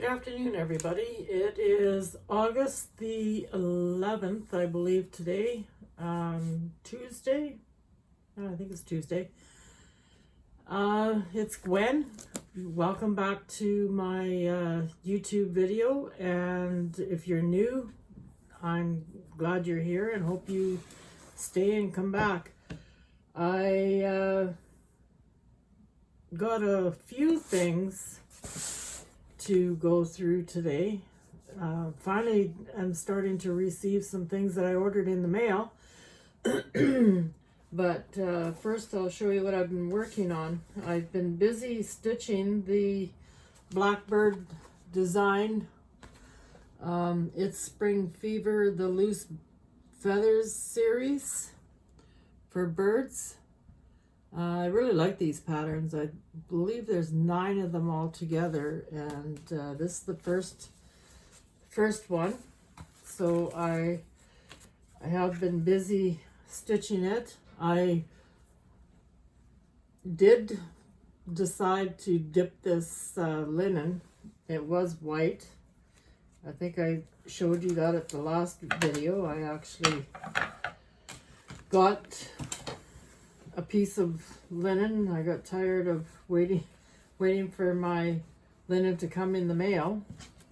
Good afternoon, everybody. It is August the 11th, I believe, today. Tuesday? I think it's Tuesday. It's Gwen. Welcome back to my YouTube video. And if you're new, I'm glad you're here and hope you stay and come back. I got a few things to go through today. Finally, I'm starting to receive some things that I ordered in the mail. But first I'll show you what I've been working on. I've been busy stitching the Blackbird design. It's Spring Fever, the Loose Feathers series for birds. I really like these patterns. I believe there's 9 of them all together, and this is the first one. So I have been busy stitching it. I did decide to dip this linen. It was white. I think I showed you that at the last video. I actually got a piece of linen. I got tired of waiting for my linen to come in the mail,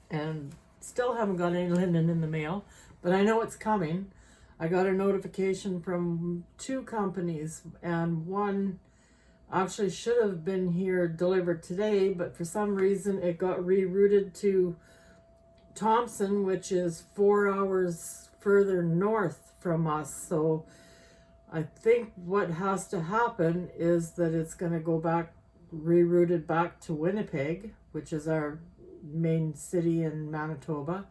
and still haven't got any linen in the mail, but I know it's coming. I got a notification from 2 companies, and one actually should have been here delivered today, but for some reason it got rerouted to Thompson, which is 4 hours further north from us. So I think what has to happen is that it's going to go back, rerouted back to Winnipeg, which is our main city in Manitoba.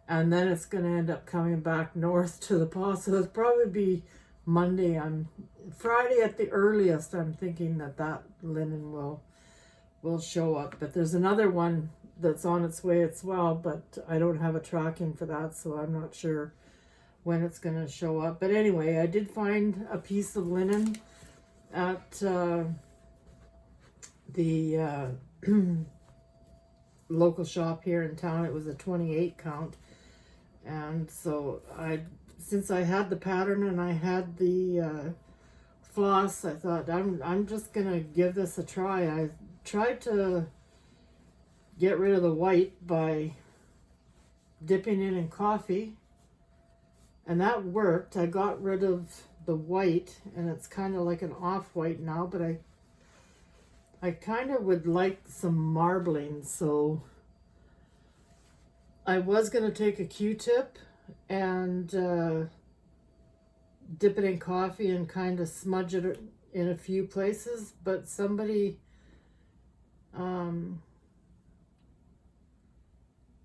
And then it's going to end up coming back north to the paw. So it'll probably be Monday. Friday at the earliest, I'm thinking that linen will show up. But there's another one that's on its way as well, but I don't have a tracking for that, so I'm not sure when it's going to show up. But anyway, I did find a piece of linen at the local shop here in town. It was a 28 count, and so since I had the pattern and I had the floss, I thought I'm just gonna give this a try. I tried to get rid of the white by dipping it in coffee, and that worked. I got rid of the white, and it's kind of like an off-white now, but I kind of would like some marbling, so I was going to take a Q-tip and dip it in coffee and kind of smudge it in a few places, but somebody,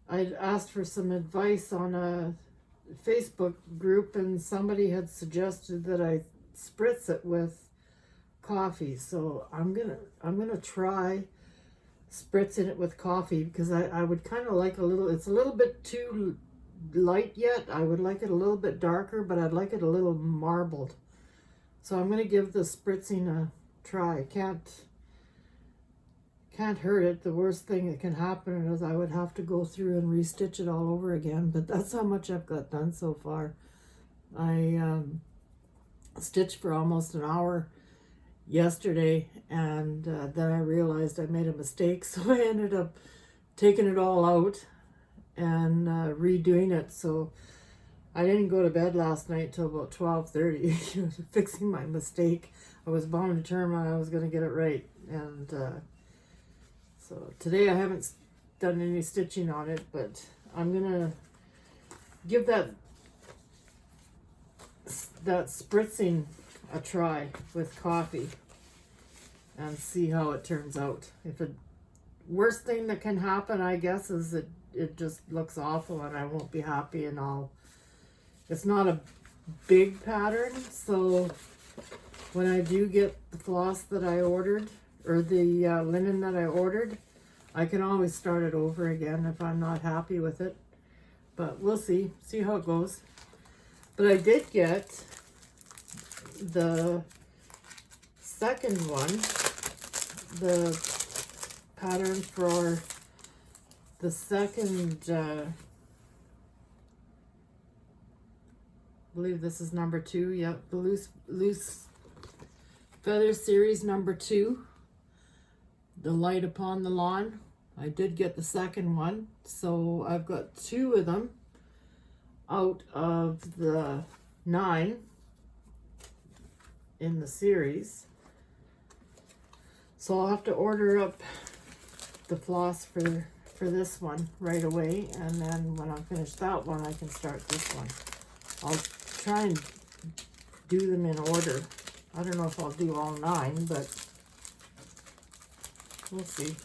I'd asked for some advice on a Facebook group, and somebody had suggested that I spritz it with coffee. So I'm gonna try spritzing it with coffee, because I would kind of like it's a little bit too light yet. I would like it a little bit darker, but I'd like it a little marbled. So I'm gonna give the spritzing a try. Can't hurt it. The worst thing that can happen is I would have to go through and restitch it all over again, but that's how much I've got done so far. I stitched for almost an hour yesterday, and then I realized I made a mistake, so I ended up taking it all out and redoing it. So I didn't go to bed last night till about 12:30 fixing my mistake. I was bound and determined I was going to get it right, and so today I haven't done any stitching on it, but I'm gonna give that spritzing a try with coffee and see how it turns out. Worst thing that can happen, I guess, is that it just looks awful and I won't be happy, and it's not a big pattern, so when I do get the floss that I ordered, or the linen that I ordered, I can always start it over again if I'm not happy with it. But we'll see how it goes. But I did get the second one, the pattern for the second, I believe this is number 2. Yep, the Loose Feather Series number 2. The Light Upon the Lawn. I did get the second one, so I've got 2 of them out of the 9 in the series. So I'll have to order up the floss for this one right away, and then when I finish that one, I can start this one. I'll try and do them in order. I don't know if I'll do all 9, but we'll see.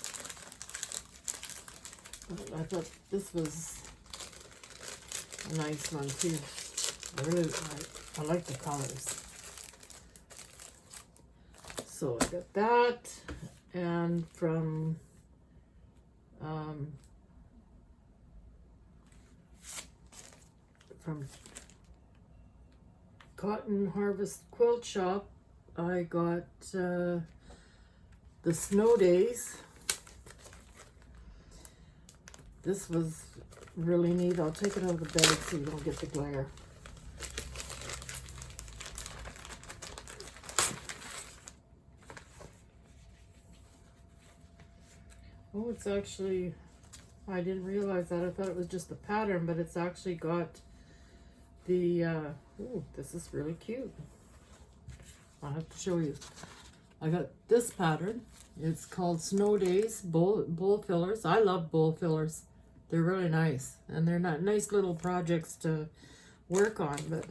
But I thought this was a nice one too. I like the colors. So I got that, and from Cotton Harvest Quilt Shop, I got the Snow Days. This was really neat. I'll take it out of the bag so you don't get the glare. Oh, it's actually, I didn't realize that. I thought it was just the pattern, but it's actually got the, oh, this is really cute. I'll have to show you. I got this pattern. It's called Snow Days bowl fillers. I love bowl fillers. They're really nice, and they're not nice little projects to work on, but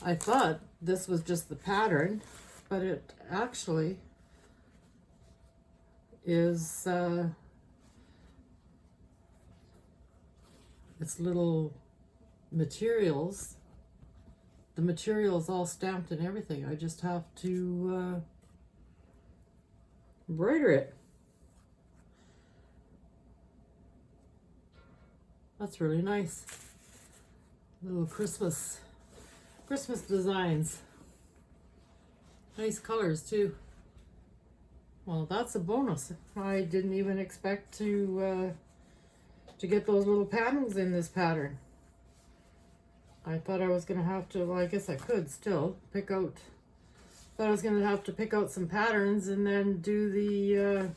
I thought this was just the pattern, but it actually is it's little materials. The material is all stamped and everything. I just have to embroider it. That's really nice. Little Christmas designs. Nice colors too. Well, that's a bonus. I didn't even expect to get those little patterns in this pattern. I thought I was gonna have to, well, I guess I could still pick out, thought I was gonna have to pick out some patterns and then do the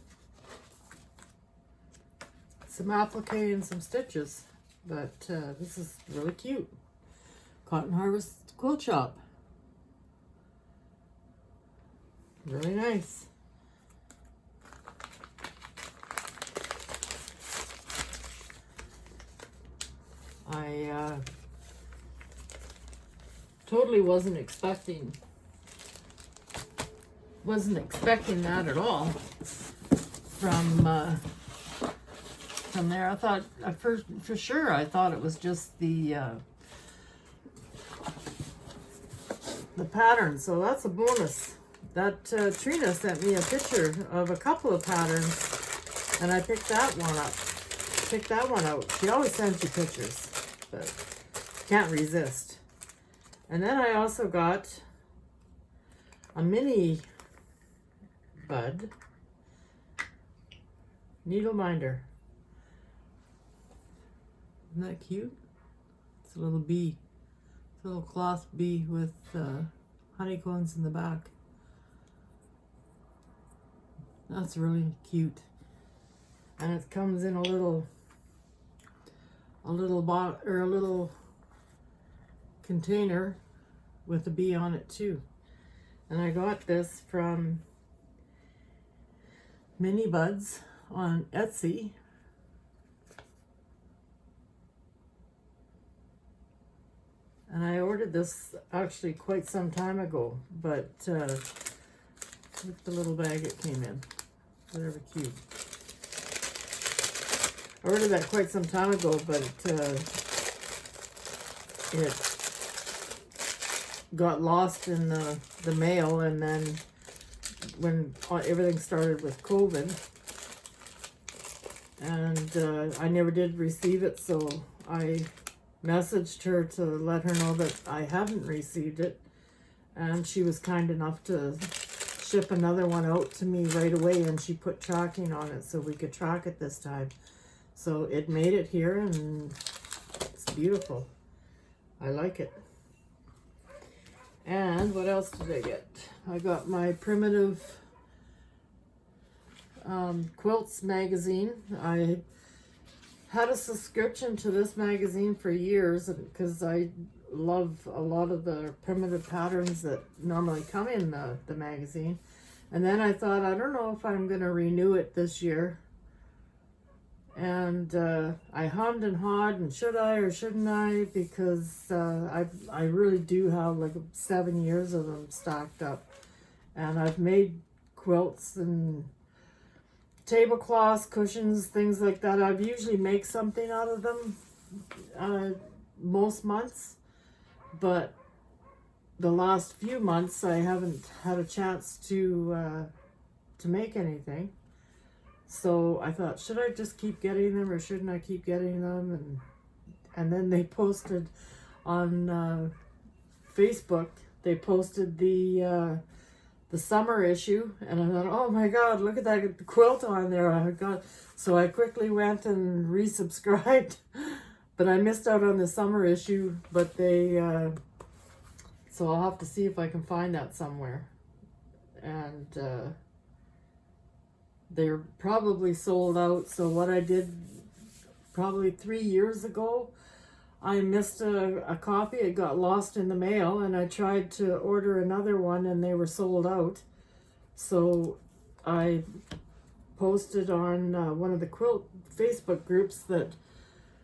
some applique and some stitches. But this is really cute. Cotton Harvest Quilt Shop. Really nice. I totally wasn't expecting that at all from there. I thought for sure I thought it was just the pattern, so that's a bonus. That Trina sent me a picture of a couple of patterns, and I picked that one up. Picked that one out. She always sends you pictures, but can't resist. And then I also got a mini bud needle minder. Isn't that cute? It's a little bee. It's a little cloth bee with honeycombs in the back. That's really cute. And it comes in a little container with a bee on it too. And I got this from Mini Buds on Etsy. And I ordered this actually quite some time ago, but look the little bag it came in. Whatever, cute. I ordered that quite some time ago, but it got lost in the mail, and then when everything started with COVID, and I never did receive it, so I messaged her to let her know that I haven't received it, and she was kind enough to ship another one out to me right away, and she put tracking on it so we could track it this time. So it made it here, and it's beautiful. I like it. And what else did I get? I got my Primitive Quilts magazine. I had a subscription to this magazine for years because I love a lot of the primitive patterns that normally come in the magazine. And then I thought, I don't know if I'm going to renew it this year. And I hummed and hawed, and should I or shouldn't I? Because I really do have like 7 years of them stacked up. And I've made quilts and tablecloths, cushions, things like that. I've usually make something out of them most months, but the last few months I haven't had a chance to make anything. So I thought, should I just keep getting them or shouldn't I keep getting them? And then they posted on Facebook. They posted the summer issue, and I thought, oh my God, look at that quilt on there. So I quickly went and resubscribed, but I missed out on the summer issue. But so I'll have to see if I can find that somewhere. And they're probably sold out. So what I did probably 3 years ago, I missed a copy. It got lost in the mail, and I tried to order another one, and they were sold out. So I posted on one of the quilt Facebook groups that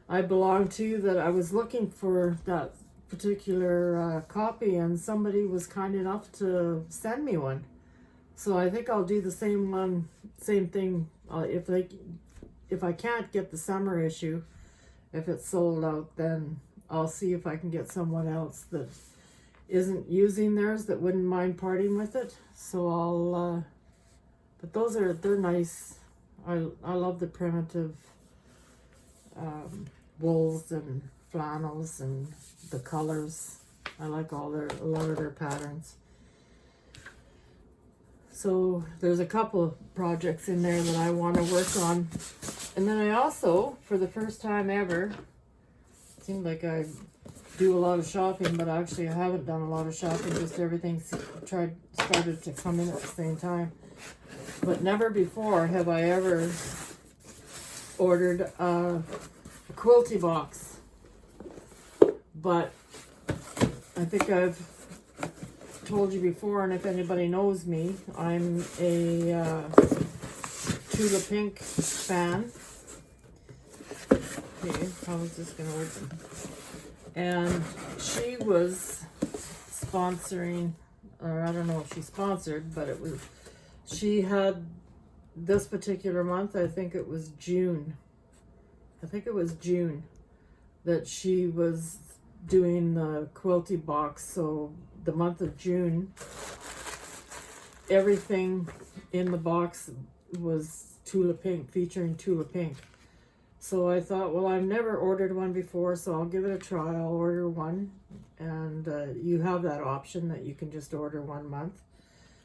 I belong to that I was looking for that particular copy, and somebody was kind enough to send me one. So I think I'll do the same thing. If I can't get the summer issue, if it's sold out, then I'll see if I can get someone else that isn't using theirs that wouldn't mind parting with it. So I'll, but they're nice. I love the primitive wools and flannels and the colors. I like a lot of their patterns. So there's a couple projects in there that I want to work on. And then I also, for the first time ever, it seemed like I do a lot of shopping, but actually I haven't done a lot of shopping, just everything started to come in at the same time. But never before have I ever ordered a quilty box. But I think I've told you before, and if anybody knows me, I'm a Tula Pink fan. Okay, how is this gonna open? And she was sponsoring, or I don't know if she sponsored, but she had this particular month, I think it was June. That she was doing the quilty box. So the month of June, everything in the box was Tula Pink, featuring Tula Pink. So I thought, well, I've never ordered one before, so I'll give it a try. I'll order one, and you have that option that you can just order 1 month.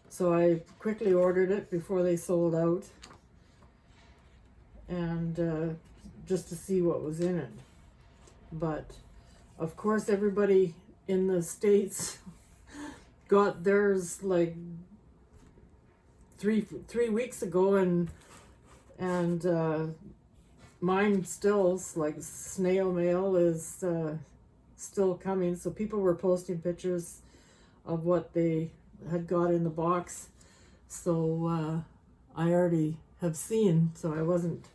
So I quickly ordered it before they sold out, and just to see what was in it. But of course, everybody in the States got theirs like three weeks ago, and mine still, like snail mail, is still coming. So people were posting pictures of what they had got in the box. So I already have seen. So I wasn't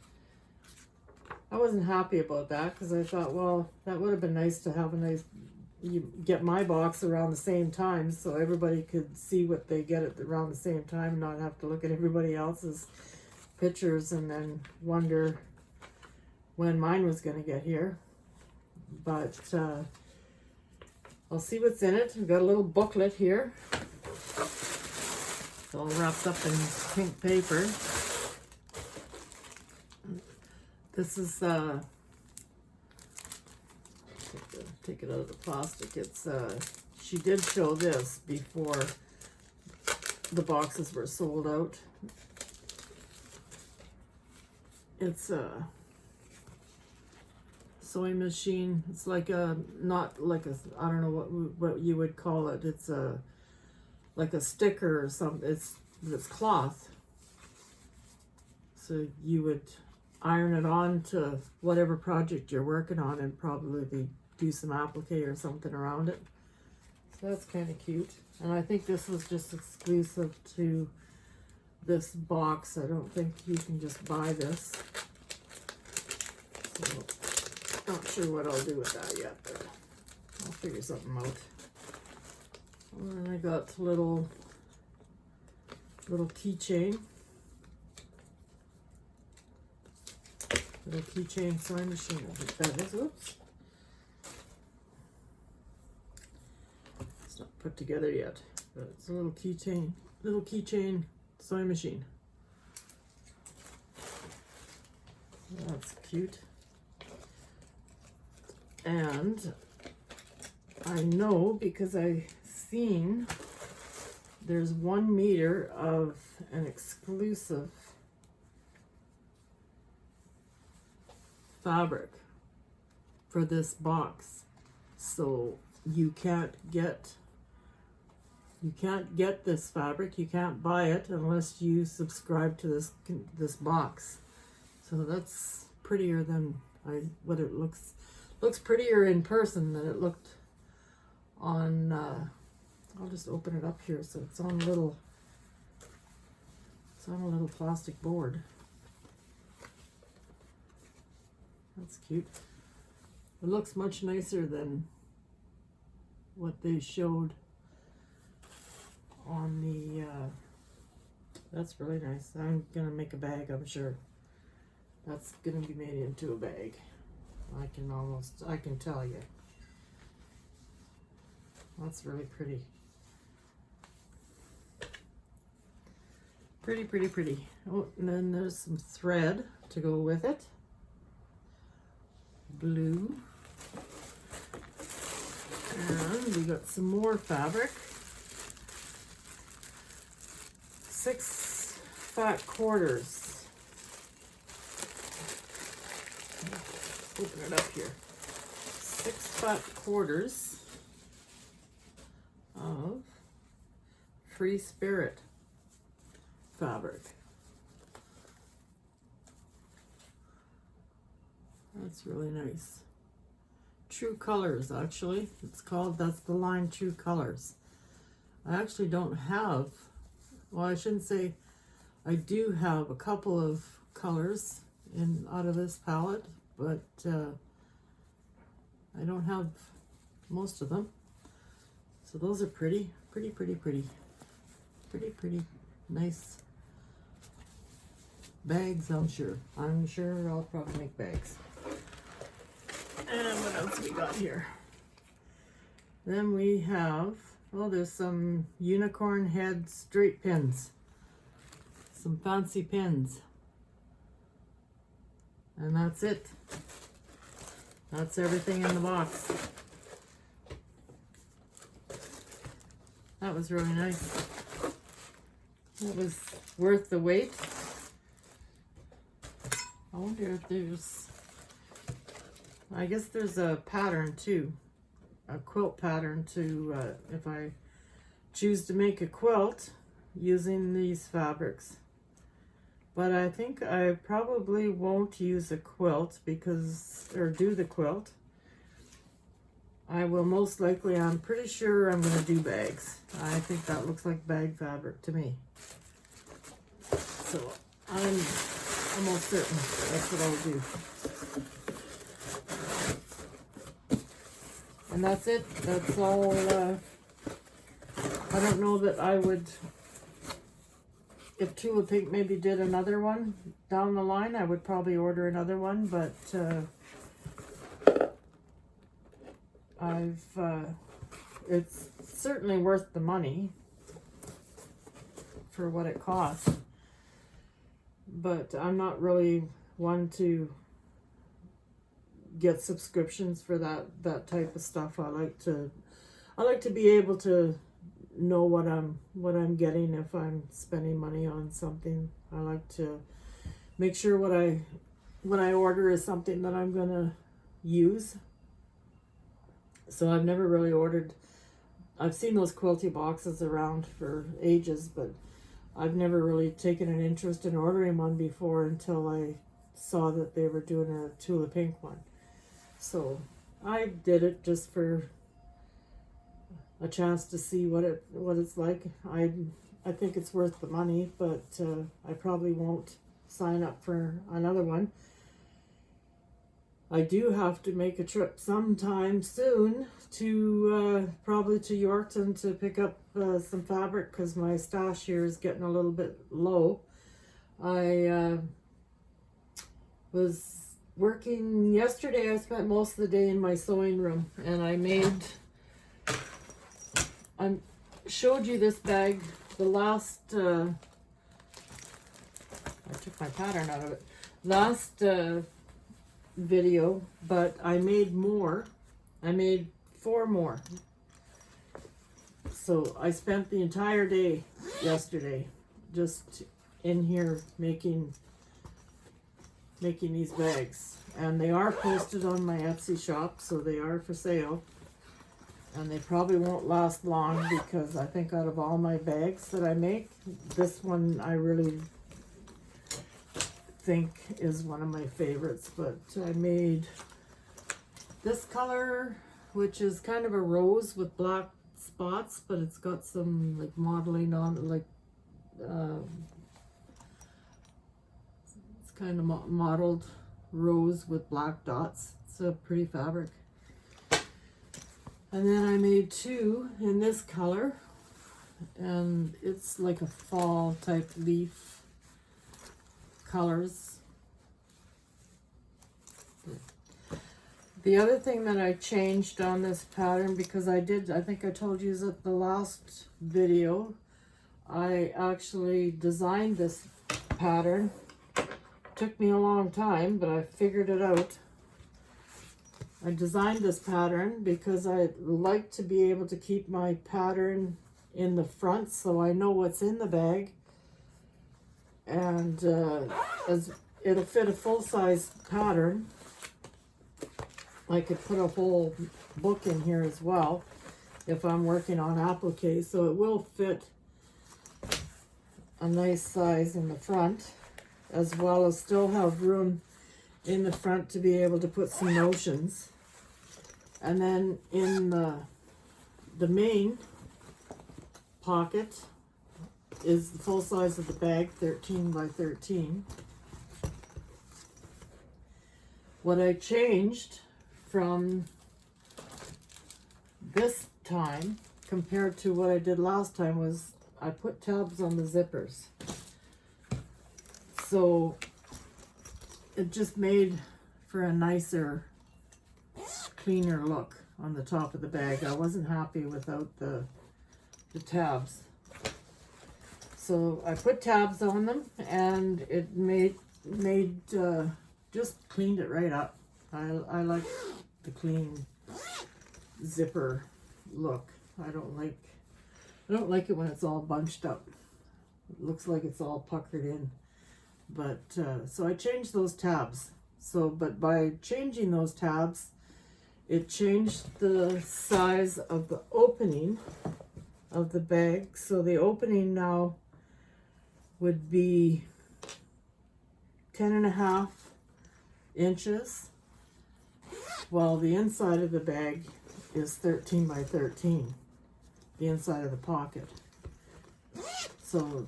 happy about that, because I thought, well, that would have been nice to have you get my box around the same time, so everybody could see what they get at around the same time, and not have to look at everybody else's pictures and then wonder when mine was going to get here. But I'll see what's in it. We've got a little booklet here. It's all wrapped up in pink paper. This is take it out of the plastic. It's she did show this before the boxes were sold out. It's sewing machine. It's like a, not like a, I don't know what you would call it. It's a, like a sticker or something. It's cloth. So you would iron it on to whatever project you're working on and probably do some applique or something around it. So that's kind of cute. And I think this was just exclusive to this box. I don't think you can just buy this. So, not sure what I'll do with that yet, but I'll figure something out. And then I got little keychain. Little keychain sewing machine. I think that is. Oops. It's not put together yet, but it's a little keychain sewing machine. That's cute. And I know because I've seen there's 1 meter of an exclusive fabric for this box. So you can't get this fabric. You can't buy it unless you subscribe to this box. So that's prettier than what it looks. Looks prettier in person than it looked on. I'll just open it up here. So it's on a little plastic board. That's cute. It looks much nicer than what they showed on the. That's really nice. I'm gonna make a bag, I'm sure. That's gonna be made into a bag. I can tell you. That's really pretty. Pretty. Oh, and then there's some thread to go with it. Blue. And we got some more fabric. 6 fat quarters. Open it up here. 6 fat quarters of Free Spirit fabric. That's really nice. True Colors, actually. It's called, that's the line True Colors. I actually don't have, well, I shouldn't say, I do have a couple of colors out of this palette, but I don't have most of them. So those are pretty nice bags. I'm sure I'll probably make bags. And what else we got here? Then we have, oh, there's some unicorn head straight pins, some fancy pins. And that's it. That's everything in the box. That was really nice. That was worth the wait. I wonder if there's, I guess there's a pattern too. A quilt pattern to, if I choose to make a quilt using these fabrics. But I think I probably won't use a quilt or do the quilt. I will most likely, I'm pretty sure I'm going to do bags. I think that looks like bag fabric to me. So I'm almost certain that's what I'll do. And that's it. That's all. I don't know that I would, if Tula Pink maybe did another one down the line, I would probably order another one, but it's certainly worth the money for what it costs. But I'm not really one to get subscriptions for that type of stuff. I like to be able to know what I'm getting if I'm spending money on something. I like to make sure what I order is something that I'm gonna use. So I've never really ordered. I've seen those quilty boxes around for ages, but I've never really taken an interest in ordering one before until I saw that they were doing a Tula Pink one. So I did it just for a chance to see what it's like. I think it's worth the money, but I probably won't sign up for another one. I do have to make a trip sometime soon to probably to Yorkton to pick up some fabric because my stash here is getting a little bit low. I was working yesterday. I spent most of the day in my sewing room, and I showed you this bag the last I took my pattern out of it last video, but I made more. I made 4 more. So I spent the entire day yesterday just in here making these bags, and they are posted on my Etsy shop, so they are for sale, and they probably won't last long because I think out of all my bags that I make, this one I really think is one of my favorites. But I made this color, which is kind of a rose with black spots, but it's got some like modeling on it, like it's kind of modeled rose with black dots. It's a pretty fabric. And then I made 2 in this color, and it's like a fall type leaf colors. The other thing that I changed on this pattern, because I think I told you that the last video, I actually designed this pattern. Took me a long time, but I figured it out. I designed this pattern because I like to be able to keep my pattern in the front so I know what's in the bag, and as it'll fit a full-size pattern. I could put a whole book in here as well if I'm working on applique, so it will fit a nice size in the front, as well as still have room in the front to be able to put some notions. And then in the main pocket is the full size of the bag, 13 by 13. What I changed from this time compared to what I did last time was I put tabs on the zippers. So it just made for a nicer, cleaner look on the top of the bag. I wasn't happy without the tabs. So I put tabs on them, and it just cleaned it right up. I like the clean zipper look. I don't like it when it's all bunched up. It looks like it's all puckered in. But so I changed those tabs. But by changing those tabs, it changed the size of the opening of the bag. So the opening now would be 10.5 inches, while the inside of the bag is 13 by 13, the inside of the pocket. So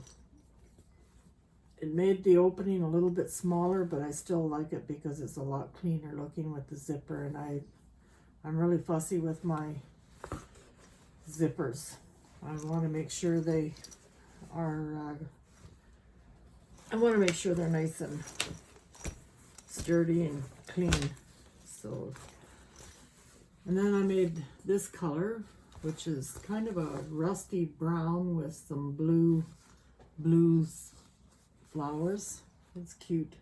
it made the opening a little bit smaller, but I still like it because it's a lot cleaner looking with the zipper, and I'm really fussy with my zippers. I want to make sure they are I want to make sure they're nice and sturdy and clean. So, and then I made this color, which is kind of a rusty brown with some blue flowers. It's cute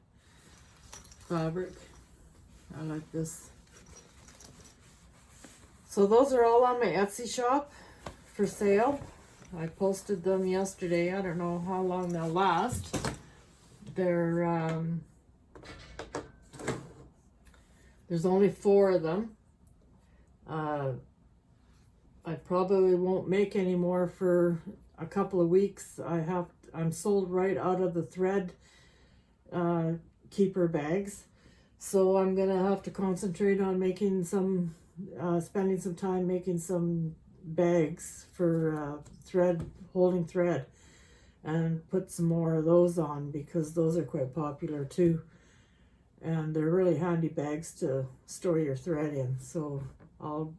fabric. I like this. So those are all on my Etsy shop for sale. I posted them yesterday. I don't know how long they'll last. They're There's only 4 of them. I probably won't make any more for a couple of weeks. I'm sold right out of the thread keeper bags. So I'm going to have to concentrate on making some, spending some time making some bags for holding thread, and put some more of those on because those are quite popular too. And they're really handy bags to store your thread in. So I'll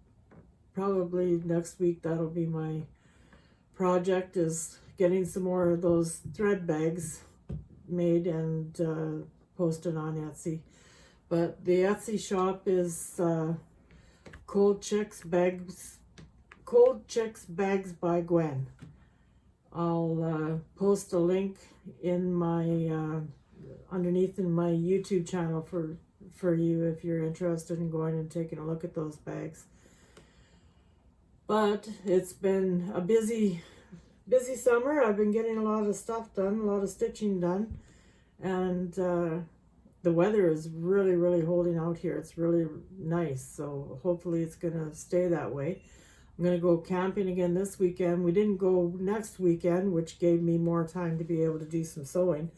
probably next week, that'll be my project, is getting some more of those thread bags made and posted on Etsy. But the Etsy shop is Cold Chicks Bags by Gwen. I'll post a link in my underneath in my YouTube channel for you if you're interested in going and taking a look at those bags. But it's been a busy summer. I've been getting a lot of stuff done, a lot of stitching done, and the weather is really holding out here. It's really nice, so hopefully it's gonna stay that way. I'm gonna go camping again this weekend. We didn't go next weekend, which gave me more time to be able to do some sewing,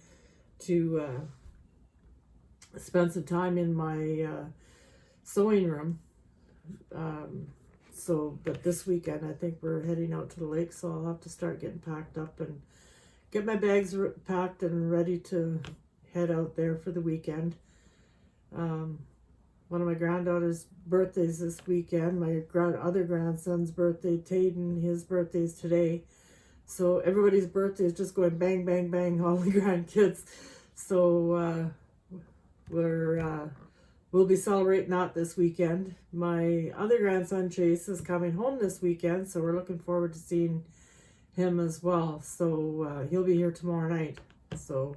to spend some time in my sewing room. But this weekend I think we're heading out to the lake, so I'll have to start getting packed up and get my bags packed and ready to head out there for the weekend. One of my granddaughter's birthdays this weekend. My other grandson's birthday, Tayden, his birthday's today. So everybody's birthday is just going bang, bang, bang, all the grandkids. So we'll be celebrating that this weekend. My other grandson, Chase, is coming home this weekend, so we're looking forward to seeing him as well. So he'll be here tomorrow night. So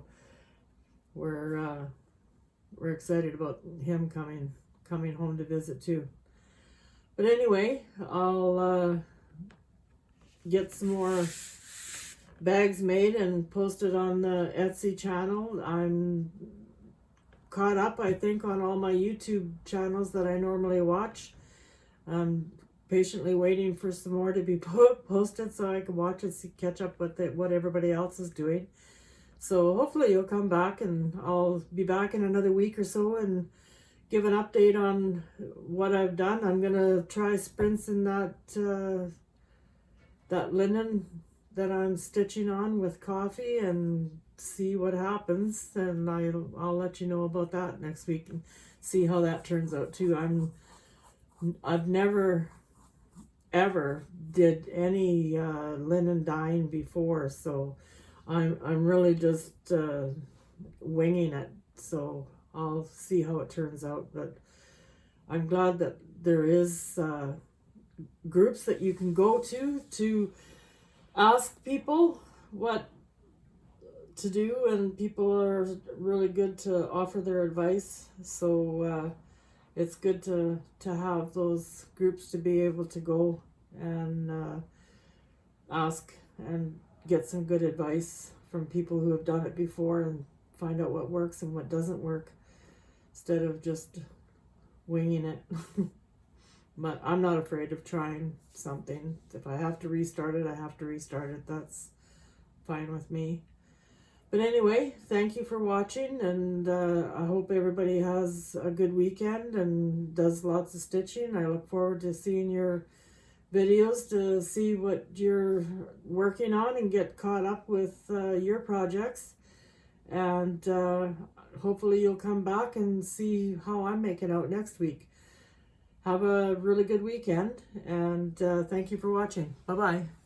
we're excited about him coming home to visit too. But anyway, I'll get some more bags made and posted on the Etsy channel. I'm caught up, I think, on all my YouTube channels that I normally watch. I'm patiently waiting for some more to be posted so I can watch and catch up with what everybody else is doing. So hopefully you'll come back, and I'll be back in another week or so and give an update on what I've done. I'm gonna try sprints in that linen that I'm stitching on with coffee and see what happens, and I'll let you know about that next week and see how that turns out too. I've never ever did any linen dyeing before, so I'm really just winging it, so I'll see how it turns out. But I'm glad that there is groups that you can go to ask people what to do, and people are really good to offer their advice. So it's good to have those groups to be able to go and ask and get some good advice from people who have done it before and find out what works and what doesn't work, instead of just winging it. But I'm not afraid of trying something. If I have to restart it, I have to restart it. That's fine with me. But anyway, thank you for watching, and I hope everybody has a good weekend and does lots of stitching. I look forward to seeing your videos to see what you're working on and get caught up with your projects. And hopefully you'll come back and see how I'm making out next week. Have a really good weekend, and thank you for watching. Bye-bye.